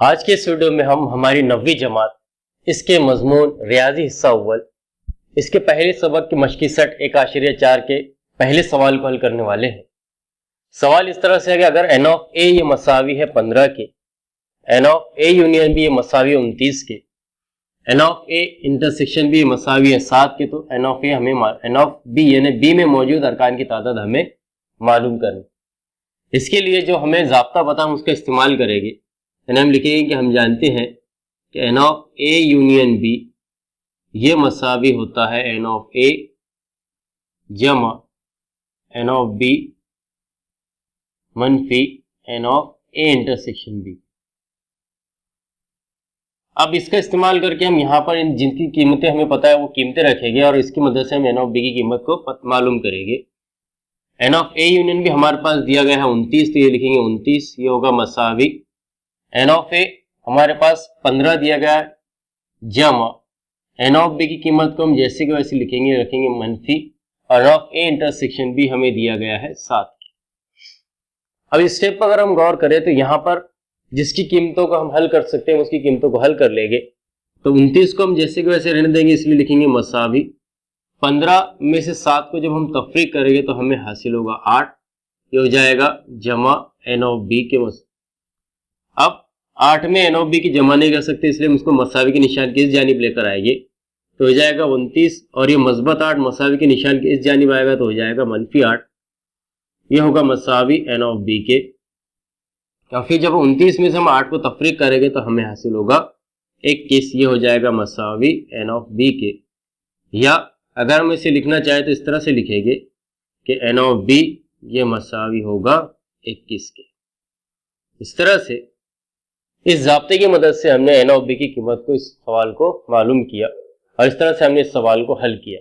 आज के इस वीडियो में हम हमारी 9वीं जमात इसके मजमून रियाजी हिस्सा अव्वल इसके पहले सबक की मशकी सेट 1.4 के पहले सवाल को हल करने वाले हैं। सवाल इस तरह से है कि अगर n ऑफ a ये मसावी है 15 के, n of a union b ये मसावी है 29 के, n of a intersection b ये मसावी है 7 के, तो n ऑफ a हमें n ऑफ b यानी b में मौजूद अरकान की तादाद हमें मालूम करनी। इसके लिए जो हमें ज़ाब्ता पता हम उसका इस्तेमाल करेंगे। हम लिखेंगे कि हम जानते हैं कि n of a union b ये मसावी होता है n ऑफ a जमा n ऑफ b मनफी n of a intersection b। अब इसका इस्तेमाल करके हम यहाँ पर जिनकी कीमतें हमें पता है वो कीमतें रखेंगे और इसकी मदद से हम n ऑफ b की कीमत को मालूम करेंगे। n of a union b हमारे पास दिया गया है 29, तो ये लिखेंगे 29, ये होगा मसावी n ऑफ a हमारे पास 15 दिया गया है जमा n ऑफ b की कीमत को हम जैसे कि वैसे लिखेंगे, रखेंगे मनफी, और n of a intersection b हमें दिया गया है 7। अब इस स्टेप पर अगर हम गौर करें तो यहाँ पर जिसकी कीमतों को हम हल कर सकते हैं उसकी कीमतों को हल कर लेंगे। तो 29 को हम जैसे कि वैसे रहने देंगे, इसलिए लिखेंगे मसावी। 15 में से 7 को जब हम तफरीक करेंगे तो हमें हासिल होगा 8, ये हो जाएगा जमा n ऑफ b के अब 8 में n ऑफ b की जमा नहीं कर सकते, इसलिए हम इसको मसावी के निशान की इस जानिब लेकर आएंगे, तो हो जाएगा 29, और ये मस्बत 8 मसावी के निशान की इस जानिब आएगा तो हो जाएगा मनफी 8, ये होगा मसावी n ऑफ b के। और फिर जब 29 में से हम 8 को तफरीक करेंगे तो हमें हासिल होगा 21, ये हो जाएगा मसावी n ऑफ b के। या अगर हम इसे लिखना चाहें तो इस तरह से लिखेंगे कि n ऑफ b ये मसावी होगा 21 के। इस तरह से इस ज़ाब्ते की मदद से हमने n ऑफ b की कीमत को इस सवाल को मालूम किया और इस तरह से हमने इस सवाल को हल किया।